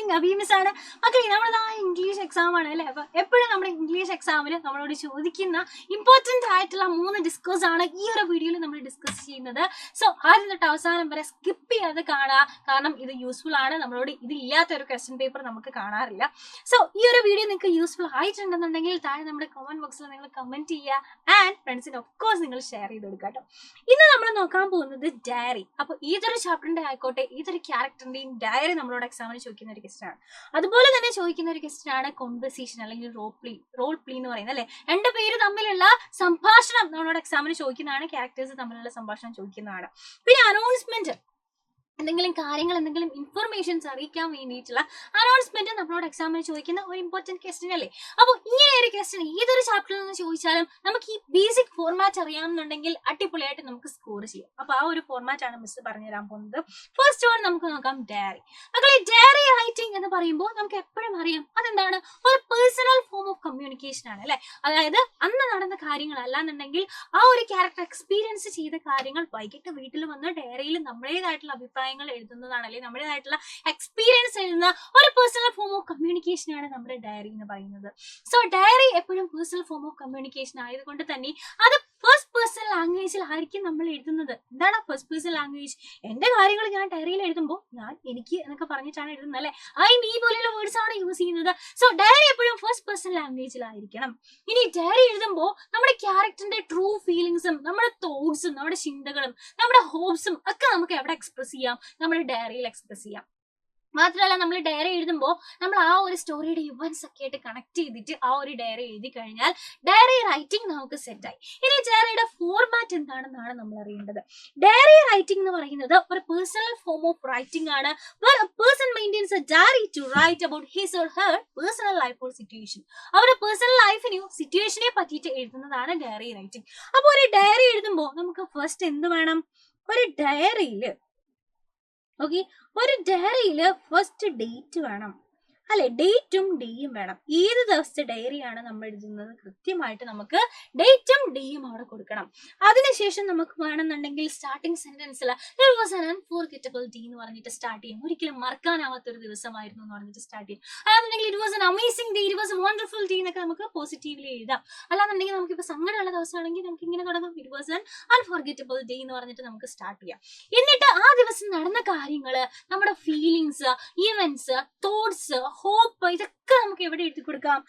Watching അബീമിസ് ആണ്. മക്കളെ നമ്മളതാ English exam ആണ് അല്ലേ. അപ്പൊ എപ്പോഴും നമ്മുടെ ഇംഗ്ലീഷ് എക്സാമിൽ നമ്മളോട് ചോദിക്കുന്ന ഇമ്പോർട്ടന്റ് ആയിട്ടുള്ള 3 ഡിസ്കസ് ആണ് ഈ ഒരു വീഡിയോയിൽ നമ്മൾ ഡിസ്കസ് ചെയ്യുന്നത്. സോ ആദ്യം തൊട്ട് അവസാനം വരെ സ്കിപ്പ് ചെയ്യാതെ കാണുക, കാരണം ഇത് യൂസ്ഫുൾ ആണ്. നമ്മളോട് ഇതില്ലാത്ത ഒരു ക്വസ്റ്റ്യൻ പേപ്പർ നമുക്ക് കാണാറില്ല. സോ ഈ ഒരു വീഡിയോ നിങ്ങൾക്ക് യൂസ്ഫുൾ ആയിട്ടുണ്ടെന്നുണ്ടെങ്കിൽ താഴെ നമ്മുടെ കമന്റ് ബോക്സിൽ നിങ്ങൾ കമന്റ് ചെയ്യുക ആൻഡ് ഫ്രണ്ട്സിന് ഓഫ് കോഴ്സ് നിങ്ങൾ ഷെയർ ചെയ്ത് കൊടുക്കുക കേട്ടോ. ഇന്ന് നമ്മൾ നോക്കാൻ പോകുന്നത് ഡയറി. അപ്പൊ ഏതൊരു ചാപ്റ്ററിന്റെ ആയിക്കോട്ടെ, ഏതൊരു ക്യാരക്ടറിന്റെയും ഡയറി നമ്മളോട് എക്സാമിന് ചോദിക്കുന്ന ഒരു ക്വസ്റ്റൻ ആണ്. അതുപോലെ തന്നെ ചോദിക്കുന്ന ഒരു ക്വസ്റ്റൻ ആണ് കോൺവെർസേഷൻ അല്ലെങ്കിൽ റോൾ പ്ലേ എന്ന് പറയുന്നത് അല്ലെ. രണ്ടു പേര് തമ്മിലുള്ള സംഭാഷണം നമ്മളോട് എക്സാമിന് ചോദിക്കുന്നതാണ്. ക്യാരക്ടേഴ്സ് തമ്മിലുള്ള സംഭാഷണം ചോദിക്കുന്നതാണ്. പിന്നെ അനൗൺസ്മെന്റ്, എന്തെങ്കിലും കാര്യങ്ങൾ, എന്തെങ്കിലും ഇൻഫർമേഷൻസ് അറിയിക്കാൻ വേണ്ടിയിട്ടുള്ള അനൗൺസ്മെന്റ് നമ്മളോട് എക്സാമിന് ചോദിക്കുന്ന ഒരു ഇമ്പോർട്ടന്റ് ക്വസ്റ്റൻ അല്ലേ. അപ്പോൾ ഇങ്ങനെ ഒരു ക്വസ്റ്റൻ ഏതൊരു ചാപ്റ്ററിൽ നിന്ന് ചോദിച്ചാലും നമുക്ക് ഈ ബേസിക് ഫോർമാറ്റ് അറിയാമെന്നുണ്ടെങ്കിൽ അടിപൊളിയായിട്ട് നമുക്ക് സ്കോർ ചെയ്യാം. അപ്പൊ ആ ഒരു ഫോർമാറ്റ് ആണ് മിസ് പറഞ്ഞുതരാൻ പോകുന്നത്. ഫസ്റ്റ് വൺ നമുക്ക് നോക്കാം, ഡയറി. മക്കളെ ഡയറി റൈറ്റിംഗ് എന്ന് പറയുമ്പോൾ നമുക്ക് എപ്പോഴും അറിയാം അതെന്താണ്, ഒരു പേഴ്സണൽ ഫോം ഓഫ് കമ്മ്യൂണിക്കേഷൻ ആണ് അല്ലെ. അതായത് അന്ന് നടന്ന കാര്യങ്ങൾ അല്ലാന്നുണ്ടെങ്കിൽ ആ ഒരു ക്യാരക്ടർ എക്സ്പീരിയൻസ് ചെയ്ത കാര്യങ്ങൾ വൈകിട്ട് വീട്ടിൽ വന്ന് ഡയറിയിൽ നമ്മുടേതായിട്ടുള്ള അഭിപ്രായം എഴുതുന്നതാണ്, അല്ലെങ്കിൽ നമ്മുടേതായിട്ടുള്ള എക്സ്പീരിയൻസ് എഴുതുന്ന ഒരു പേഴ്സണൽ ഫോം ഓഫ് കമ്മ്യൂണിക്കേഷൻ ആണ് നമ്മുടെ ഡയറി എന്ന് പറയുന്നത്. സോ ഡയറി എപ്പോഴും പേഴ്സണൽ ഫോം ഓഫ് കമ്മ്യൂണിക്കേഷൻ ആയതുകൊണ്ട് തന്നെ അത് ഫസ്റ്റ് പേഴ്സൺ ലാംഗ്വേജിൽ ആയിരിക്കും നമ്മൾ എഴുതുന്നത്. എന്താണ് ഫസ്റ്റ് പേഴ്സൺ ലാംഗ്വേജ്? എന്റെ കാര്യങ്ങൾ ഞാൻ ഡയറിയിൽ എഴുതുമ്പോൾ ഞാൻ, എനിക്ക് എന്നൊക്കെ പറഞ്ഞിട്ടാണ് എഴുതുന്നത് അല്ലെ. ഐ മീ പോലെയുള്ള വേർഡ്സ് ആണ് യൂസ് ചെയ്യുന്നത്. സോ ഡയറി എപ്പോഴും ഫസ്റ്റ് പേഴ്സൺ ലാംഗ്വേജിലായിരിക്കണം. ഇനി ഡയറി എഴുതുമ്പോൾ നമ്മുടെ ക്യാരക്ടറിന്റെ ട്രൂ ഫീലിങ്സും നമ്മുടെ തോട്ട്സും നമ്മുടെ ചിന്തകളും നമ്മുടെ ഹോപ്സും ഒക്കെ നമുക്ക് എവിടെ എക്സ്പ്രസ് ചെയ്യാം? നമ്മുടെ ഡയറിയിൽ എക്സ്പ്രസ് ചെയ്യാം. മാത്രമല്ല നമ്മൾ ഡയറി എഴുതുമ്പോൾ നമ്മൾ ആ ഒരു സ്റ്റോറിയുടെ ഇവന്റ്സ് ഒക്കെ ആയിട്ട് കണക്ട് ചെയ്തിട്ട് ആ ഒരു ഡയറി എഴുതി കഴിഞ്ഞാൽ ഡയറി റൈറ്റിംഗ് നമുക്ക് സെറ്റായി. ഇനി ഡയറിയുടെ ഫോർമാറ്റ് എന്താണെന്നാണ് നമ്മൾ അറിയേണ്ടത്. ഡയറി റൈറ്റിംഗ് എന്ന് പറയുന്നത് ഒരു പേഴ്സണൽ ഫോം ഓഫ് റൈറ്റിംഗ് ആണ്. where a person maintains a diary to write about his or her personal life or situation. അവരുടെ പേഴ്സണൽ ലൈഫിനെയോ സിറ്റുവേഷനെ പറ്റിയിട്ട് എഴുതുന്നതാണ് ഡയറി റൈറ്റിംഗ്. അപ്പോൾ ഒരു ഡയറി എഴുതുമ്പോൾ നമുക്ക് ഫസ്റ്റ് എന്ത് വേണം? ഒരു ഡയറിയില് ഒരു ഡയറിയിൽ ഫസ്റ്റ് ഡേറ്റ് വേണം അല്ലെ. ഡേറ്റും ഡേയും വേണം. ഏത് ദിവസത്തെ ഡയറിയാണ് നമ്മൾ എഴുതുന്നത് കൃത്യമായിട്ട് നമുക്ക് ഡേറ്റും ഡേയും അവിടെ കൊടുക്കണം. അതിനുശേഷം നമുക്ക് വേണമെന്നുണ്ടെങ്കിൽ സ്റ്റാർട്ടിങ് സെന്റൻസിൽ it was an unforgettable day എന്ന് പറഞ്ഞിട്ട് സ്റ്റാർട്ട് ചെയ്യും. ഒരിക്കലും മറക്കാനാവാത്ത ഒരു ദിവസമായിരുന്നു എന്ന് പറഞ്ഞിട്ട് സ്റ്റാർട്ട് ചെയ്യും. അല്ലാന്നുണ്ടെങ്കിൽ it was an amazing day, it was A wonderful day എന്നൊക്കെ നമുക്ക് പോസിറ്റീവ്ലി എഴുതാം. അല്ലാന്നുണ്ടെങ്കിൽ നമുക്കിപ്പോൾ സങ്കടമുള്ള ദിവസമാണെങ്കിൽ നമുക്ക് ഇങ്ങനെ തുടങ്ങാം, it was an unforgettable day എന്ന് പറഞ്ഞിട്ട് നമുക്ക് സ്റ്റാർട്ട് ചെയ്യാം. എന്നിട്ട് ആ ദിവസം നടന്ന കാര്യങ്ങള്, നമ്മുടെ ഫീലിങ്സ്, ഇവന്റ്സ്, തോട്ട്സ്, ഹോപ്പ്, ഇതൊക്കെ നമുക്ക് എവിടെ എഴുതി കൊടുക്കാം?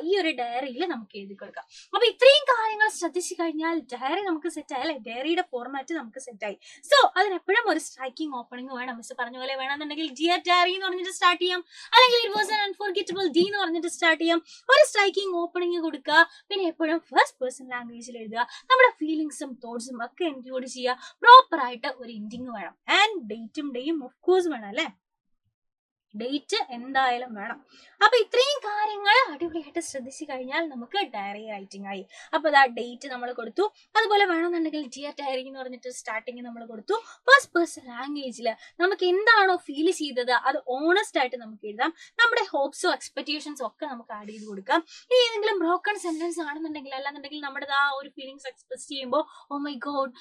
ഈ ഒരു ഡയറിയിൽ നമുക്ക് എഴുതി കൊടുക്കാം. അപ്പൊ ഇത്രയും കാര്യങ്ങൾ ശ്രദ്ധിച്ചു കഴിഞ്ഞാൽ ഡയറി നമുക്ക് സെറ്റായി അല്ലെ. ഡയറിയുടെ ഫോർമാറ്റ് നമുക്ക് സെറ്റായി. സോ അതിനെപ്പോഴും ഒരു സ്ട്രൈക്കിംഗ് ഓപ്പണിംഗ് വേണം. മിസ് പറഞ്ഞ പോലെ വേണമെന്നുണ്ടെങ്കിൽ ഡിയർ ഡയറി എന്ന് പറഞ്ഞിട്ട് സ്റ്റാർട്ട് ചെയ്യാം, അല്ലെങ്കിൽ it was an unforgettable day എന്ന് പറഞ്ഞിട്ട് സ്റ്റാർട്ട് ചെയ്യാം. ഒരു സ്ട്രൈക്കിംഗ് ഓപ്പണിംഗ് കൊടുക്കുക. പിന്നെ എപ്പോഴും ഫസ്റ്റ് പേഴ്സൺ ലാംഗ്വേജിൽ എഴുതുക. നമ്മുടെ ഫീലിങ്സും തോട്ട്സും ഒക്കെ ഇൻക്ലൂഡ് ചെയ്യുക. പ്രോപ്പർ ആയിട്ട് ഒരു എൻഡിങ് വേണം. ആൻഡ് ഡേറ്റും ഡേയും ഓഫ് കോഴ്സ് വേണം അല്ലെ. ഡേറ്റ് എന്തായാലും വേണം. അപ്പൊ ഇത്രയും കാര്യങ്ങൾ അടിപൊളിയായിട്ട് ശ്രദ്ധിച്ചു കഴിഞ്ഞാൽ നമുക്ക് ഡയറി റൈറ്റിംഗ് ആയി. അപ്പൊ ആ ഡേറ്റ് നമ്മൾ കൊടുത്തു. അതുപോലെ വേണമെന്നുണ്ടെങ്കിൽ ഡിയർ ഡയറി എന്ന് പറഞ്ഞിട്ട് സ്റ്റാർട്ടിങ് നമ്മൾ കൊടുത്തു. ഫസ്റ്റ് പേഴ്സൺ ലാംഗ്വേജിൽ നമുക്ക് എന്താണോ ഫീൽ ചെയ്തത് അത് ഓണസ്റ്റ് ആയിട്ട് നമുക്ക് എഴുതാം. നമ്മുടെ ഹോപ്സോ എക്സ്പെക്ടേഷൻസോ ഒക്കെ നമുക്ക് ആഡ് ചെയ്ത് കൊടുക്കാം. ഇനി ഏതെങ്കിലും ബ്രോക്കൺ സെന്റൻസ് ആണെന്നുണ്ടെങ്കിൽ, അല്ലാന്നുണ്ടെങ്കിൽ നമ്മുടെ ആ ഒരു ഫീലിങ്സ് എക്സ്പ്രസ് ചെയ്യുമ്പോൾ oh my god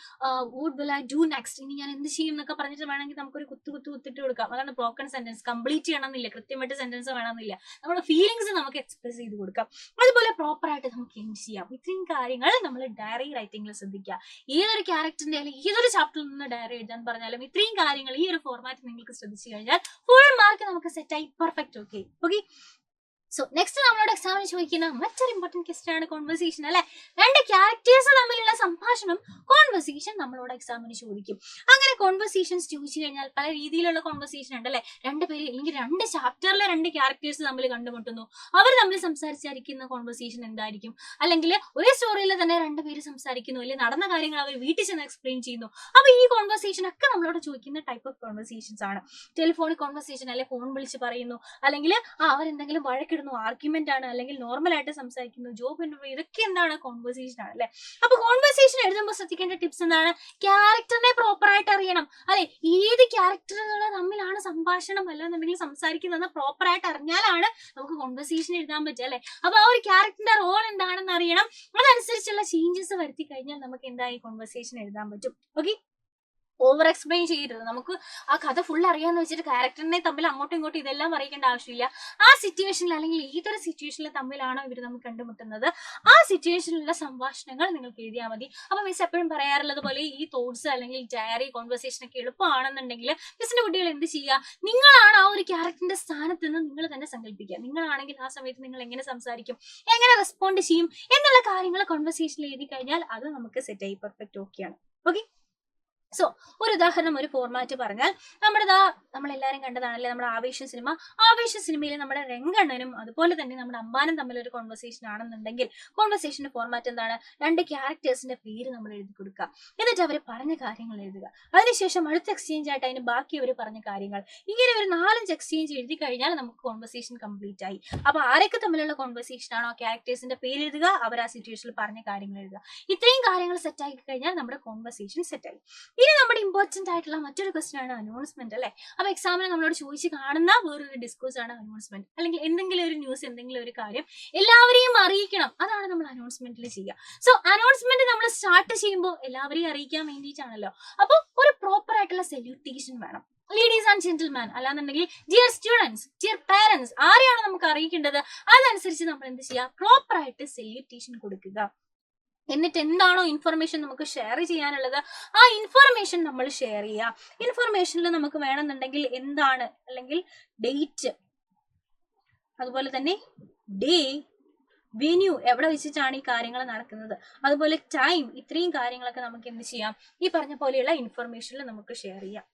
what will I do next, ഇനി ഞാൻ എന്ത് ചെയ്യും എന്നൊക്കെ പറഞ്ഞിട്ട് വേണമെങ്കിൽ നമുക്കൊരു കുത്തിട്ട് കൊടുക്കാം. അതാണ് ബ്രോക്കൺ സെന്റൻസ്. കംപ്ലീറ്റ് ചെയ്യണമെന്നില്ല, കൃത്യമായിട്ട് സെന്റൻസ് വേണമെന്നില്ല. നമ്മുടെ ഫീലിങ്സ് നമുക്ക് എക്സ്പ്രസ് ചെയ്ത് കൊടുക്കാം. അതുപോലെ പ്രോപ്പർ ആയിട്ട് നമുക്ക് എൻഡ് ചെയ്യാം. ഇത്രയും കാര്യങ്ങൾ നമ്മൾ ഡയറി റൈറ്റിംഗിൽ ശ്രദ്ധിക്കുക. ഏതൊരു ക്യാരക്ടറിന്റെ അല്ലെങ്കിൽ ഏതൊരു ചാപ്റ്ററിൽ നിന്ന് ഡയറി എഴുതാൻ പറഞ്ഞാലും ഇത്രയും കാര്യങ്ങൾ ഈ ഒരു ഫോർമാറ്റ് നിങ്ങൾക്ക് ശ്രദ്ധിച്ചു കഴിഞ്ഞാൽ ഫുൾ മാർക്ക് നമുക്ക് സെറ്റായി. പെർഫെക്റ്റ്. ഓക്കെ. സോ നെക്സ്റ്റ് നമ്മളോട് എക്സാമിന് ചോദിക്കുന്ന മറ്റൊരു ഇമ്പോർട്ടന്റ് ക്വസ്റ്റൻ ആണ് കോൺവെർസേഷൻ അല്ലെ. രണ്ട് ക്യാരക്ടേഴ്സ് തമ്മിലുള്ള സംഭാഷണം കോൺവെർസേഷൻ നമ്മളോട് എക്സാമിന് ചോദിക്കും. അങ്ങനെ കോൺവെർസേഷൻസ് ചോദിച്ചു കഴിഞ്ഞാൽ പല രീതിയിലുള്ള കോൺവെർസേഷൻ ഉണ്ട് അല്ലെ. രണ്ടുപേര് അല്ലെങ്കിൽ രണ്ട് ചാപ്റ്ററിലെ രണ്ട് ക്യാരക്ടേഴ്സ് തമ്മിൽ കണ്ടുമുട്ടുന്നു, അവർ തമ്മിൽ സംസാരിച്ചിരിക്കുന്ന കോൺവെർസേഷൻ എന്തായിരിക്കും? അല്ലെങ്കിൽ ഒരേ സ്റ്റോറിയിൽ തന്നെ രണ്ടുപേര് സംസാരിക്കുന്നു, അല്ലെങ്കിൽ നടന്ന കാര്യങ്ങൾ അവർ വീട്ടിൽ ചെന്ന് എക്സ്പ്ലെയിൻ ചെയ്യുന്നു. അപ്പൊ ഈ കോൺവെർസേഷൻ ഒക്കെ നമ്മളോട് ചോദിക്കുന്ന ടൈപ്പ് ഓഫ് കോൺവെർസേഷൻസ് ആണ്. ടെലിഫോണിക് കോൺവെർസേഷൻ അല്ലെ, ഫോൺ വിളിച്ച് പറയുന്നു, അല്ലെങ്കിൽ അവരെന്തെങ്കിലും വഴക്കിടുന്നു, ആർഗ്യുമെന്റ് ആണ്, അല്ലെങ്കിൽ നോർമൽ ആയിട്ട് സംസാരിക്കുന്നു, ജോബ് ഇന്റർവ്യൂ, ഇതൊക്കെ എന്താണ്? കോൺവെർസേഷൻ ആണ് അല്ലെ. അപ്പൊ കോൺവെർസേഷൻ എഴുതുമ്പോൾ ശ്രദ്ധിക്കേണ്ട ടിപ്സ് എന്താണ്? ക്യാരക്ടറിനെ പ്രോപ്പർ ആയിട്ട് അറിയണം അല്ലെ. ഏത് ക്യാരക്ടറുകൾ തമ്മിലാണ് സംഭാഷണം അല്ലെന്നുണ്ടെങ്കിൽ സംസാരിക്കുന്നത് പ്രോപ്പർ ആയിട്ട് അറിഞ്ഞാലാണ് നമുക്ക് കോൺവെർസേഷൻ എഴുതാൻ പറ്റുക അല്ലെ. അപ്പൊ ആ ഒരു ക്യാരക്ടറിന്റെ റോൾ എന്താണെന്ന് അറിയണം. അതനുസരിച്ചുള്ള ചേഞ്ചസ് വരുത്തി കഴിഞ്ഞാൽ നമുക്ക് എന്തായി കോൺവെർസേഷൻ എഴുതാൻ പറ്റും. ഓക്കെ. ഓവർ എക്സ്പ്ലെയിൻ ചെയ്യരുത്. നമുക്ക് ആ കഥ ഫുൾ അറിയാന്ന് വെച്ചിട്ട് ക്യാരക്ടറിനെ തമ്മിൽ അങ്ങോട്ടും ഇങ്ങോട്ടും ഇതെല്ലാം അറിയിക്കേണ്ട ആവശ്യമില്ല. ആ സിറ്റുവേഷനിൽ അല്ലെങ്കിൽ ഏതൊരു സിറ്റുവേഷനിൽ തമ്മിലാണോ ഇവർ നമ്മൾ കണ്ടുമുട്ടുന്നത് ആ സിറ്റുവേഷനിലുള്ള സംഭാഷണങ്ങൾ നിങ്ങൾക്ക് എഴുതിയാൽ മതി. അപ്പൊ മിസ് എപ്പോഴും പറയാറുള്ളത് പോലെ ഈ തോട്ട്സ് അല്ലെങ്കിൽ ഡയറി കോൺവെർസേഷൻ ഒക്കെ എളുപ്പമാണെന്നുണ്ടെങ്കിൽ മിസ്സിന്റെ കുട്ടികൾ എന്ത് ചെയ്യുക, നിങ്ങളാണ് ആ ഒരു ക്യാരക്ടറിന്റെ സ്ഥാനത്ത് നിന്ന് നിങ്ങൾ തന്നെ സങ്കല്പിക്കുക. നിങ്ങളാണെങ്കിൽ ആ സമയത്ത് നിങ്ങൾ എങ്ങനെ സംസാരിക്കും, എങ്ങനെ റെസ്പോണ്ട് ചെയ്യും എന്നുള്ള കാര്യങ്ങൾ കോൺവെർസേഷനിൽ എഴുതി കഴിഞ്ഞാൽ അത് നമുക്ക് സെറ്റ് ആയി പെർഫെക്റ്റ് ഓക്കെയാണ്. ഓക്കെ, സോ ഒരു ഉദാഹരണം, ഒരു ഫോർമാറ്റ് പറഞ്ഞാൽ നമ്മളെല്ലാരും കണ്ടതാണല്ലേ നമ്മുടെ ആവേശം സിനിമ. ആവേശ സിനിമയിൽ നമ്മുടെ രംഗണ്ണനും അതുപോലെ തന്നെ നമ്മുടെ അമ്പാനും തമ്മിൽ ഒരു കോൺവെർസേഷൻ ആണെന്നുണ്ടെങ്കിൽ കോൺവെർസേഷന്റെ ഫോർമാറ്റ് എന്താണ്? 2 ക്യാരക്ടേഴ്സിന്റെ പേര് നമ്മൾ എഴുതി കൊടുക്കുക, എന്നിട്ട് അവർ പറഞ്ഞ കാര്യങ്ങൾ എഴുതുക. അതിനുശേഷം അടുത്ത എക്സ്ചേഞ്ച് ആയിട്ട് അതിന് ബാക്കി അവർ പറഞ്ഞ കാര്യങ്ങൾ, ഇങ്ങനെ ഒരു 4-5 എക്സ്ചേഞ്ച് എഴുതി കഴിഞ്ഞാൽ നമുക്ക് കോൺവെർസേഷൻ കംപ്ലീറ്റ് ആയി. അപ്പൊ ആരൊക്കെ തമ്മിലുള്ള കോൺവെർസേഷൻ ആണോ ക്യാരക്ടേഴ്സിന്റെ പേര് എഴുതുക, അവർ ആ സിറ്റുവേഷനിൽ പറഞ്ഞ കാര്യങ്ങൾ എഴുതുക. ഇത്രയും കാര്യങ്ങൾ സെറ്റ് ആക്കി കഴിഞ്ഞാൽ നമ്മുടെ കോൺവെർസേഷൻ സെറ്റ് ആയി. ഇനി നമ്മുടെ ഇമ്പോർട്ടന്റ് ആയിട്ടുള്ള മറ്റൊരു ക്വസ്റ്റ്യൻ ആണ് അനൗൺസ്മെന്റ് അല്ലെ. അപ്പൊ എക്സാമിന് നമ്മളോട് ചോദിച്ച് കാണുന്ന വേറൊരു ഡിസ്കോഴ്സ് ആണ് അനൗൺസ്മെന്റ്. അല്ലെങ്കിൽ എന്തെങ്കിലും ഒരു ന്യൂസ്, എന്തെങ്കിലും ഒരു കാര്യം എല്ലാവരെയും അറിയിക്കണം, അതാണ് നമ്മൾ അനൗൺസ്മെന്റിൽ ചെയ്യുക. സോ അനൗൺസ്മെന്റ് നമ്മൾ സ്റ്റാർട്ട് ചെയ്യുമ്പോൾ എല്ലാവരെയും അറിയിക്കാൻ വേണ്ടിയിട്ടാണല്ലോ. അപ്പൊ ഒരു പ്രോപ്പർ ആയിട്ടുള്ള സല്യൂട്ടേഷൻ വേണം. ലേഡീസ് ആൻഡ് ജെന്റിൽമാൻ, അല്ലാന്നുണ്ടെങ്കിൽ ഡിയർ സ്റ്റുഡൻസ്, ഡിയർ പാരന്റ്സ്, ആരെയാണ് നമുക്ക് അറിയിക്കേണ്ടത് അതനുസരിച്ച് നമ്മൾ എന്ത് ചെയ്യുക, പ്രോപ്പർ ആയിട്ട് സല്യൂട്ടേഷൻ കൊടുക്കുക. എന്നിട്ട് എന്താണോ ഇൻഫർമേഷൻ നമുക്ക് ഷെയർ ചെയ്യാനുള്ളത് ആ ഇൻഫർമേഷൻ നമ്മൾ ഷെയർ ചെയ്യുക. ഇൻഫർമേഷനിൽ നമുക്ക് വേണമെന്നുണ്ടെങ്കിൽ എന്താണ്, അല്ലെങ്കിൽ ഡേറ്റ്, അതുപോലെ തന്നെ ഡേ, വെന്യൂ, എവിടെ വെച്ചിട്ടാണ് ഈ കാര്യങ്ങൾ നടക്കുന്നത്, അതുപോലെ ടൈം, ഇത്രയും കാര്യങ്ങളൊക്കെ നമുക്ക് എന്ത് ചെയ്യാം, ഈ പറഞ്ഞ പോലെയുള്ള ഇൻഫർമേഷനിൽ നമുക്ക് ഷെയർ ചെയ്യാം.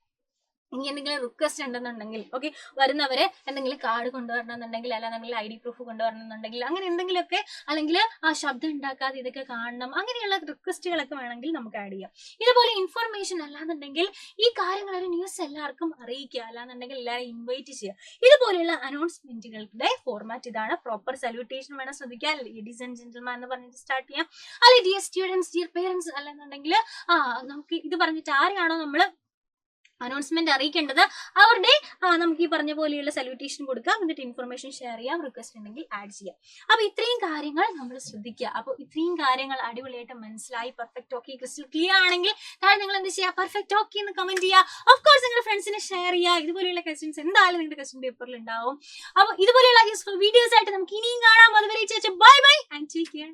ഇനി എന്തെങ്കിലും റിക്വസ്റ്റ് ഉണ്ടെന്നുണ്ടെങ്കിൽ, ഓക്കെ, വരുന്നവരെ എന്തെങ്കിലും കാർഡ് കൊണ്ടുവരണമെന്നുണ്ടെങ്കിൽ, അല്ലാന്നുണ്ടെങ്കിൽ ID പ്രൂഫ് കൊണ്ടുവരണമെന്നുണ്ടെങ്കിൽ, അങ്ങനെ എന്തെങ്കിലുമൊക്കെ, അല്ലെങ്കിൽ ആ ശബ്ദം ഉണ്ടാക്കാതെ ഇതൊക്കെ കാണണം, അങ്ങനെയുള്ള റിക്വസ്റ്റുകളൊക്കെ വേണമെങ്കിൽ നമുക്ക് ആഡ് ചെയ്യാം. ഇതുപോലെ ഇൻഫർമേഷൻ അല്ലാന്നുണ്ടെങ്കിൽ ഈ കാര്യങ്ങളൊരു ന്യൂസ് എല്ലാവർക്കും അറിയിക്കുക, അല്ലാന്നുണ്ടെങ്കിൽ എല്ലാവരും ഇൻവൈറ്റ് ചെയ്യുക. ഇതുപോലെയുള്ള അനൗൺസ്മെന്റുകളുടെ ഫോർമാറ്റ് ഇതാണ്. പ്രോപ്പർ സല്യൂട്ടേഷൻ വേണം ശ്രദ്ധിക്കുക. ലേഡീസ് ആൻഡ് ജെന്റിൽമാൻ എന്ന് പറഞ്ഞിട്ട് സ്റ്റാർട്ട് ചെയ്യാം, അല്ലെങ്കിൽ ഡിയർ സ്റ്റുഡൻസ്, ഡിയർ പേരൻസ്, അല്ലെന്നുണ്ടെങ്കിൽ നമുക്ക് ഇത് പറഞ്ഞിട്ട് ആരെയാണോ നമ്മൾ അനൗൺസ്മെന്റ് അറിയിക്കേണ്ടത് അവരുടെ നമുക്ക് ഈ പറഞ്ഞ പോലെയുള്ള സല്യൂട്ടേഷൻ കൊടുക്കാം, എന്നിട്ട് ഇൻഫർമേഷൻ ഷെയർ ചെയ്യാം, റിക്വസ്റ്റ് ഉണ്ടെങ്കിൽ ആഡ് ചെയ്യാം. അപ്പൊ ഇത്രയും കാര്യങ്ങൾ നമ്മൾ ശ്രദ്ധിക്കുക. അപ്പൊ ഇത്രയും കാര്യങ്ങൾ അടിപൊളിയായിട്ട് മനസ്സിലായി, പെർഫെക്റ്റ് ഓക്കെ, ക്രിസ്റ്റൽ ക്ലിയർ ആണെങ്കിൽ താഴെ നിങ്ങൾ എന്ത് ചെയ്യുക, പെർഫെക്റ്റ് ഓക്കെ എന്ന് കമന്റ് ചെയ്യുക. ഓഫ് കോഴ്സ് നിങ്ങളുടെ ഫ്രണ്ട്സിനെ ഷെയർ ചെയ്യുക. ഇതുപോലെയുള്ള ക്വസ്റ്റ്യൻസ് എന്തായാലും നിങ്ങളുടെ ക്വസ്റ്റ്യൻ പേപ്പറിൽ ഉണ്ടാവും. അപ്പൊ ഇതുപോലെയുള്ള യൂസ്ഫുൾ വീഡിയോസ് ആയിട്ട് നമുക്ക് ഇനിയും കാണാം. അതുവരെ bye bye and take care.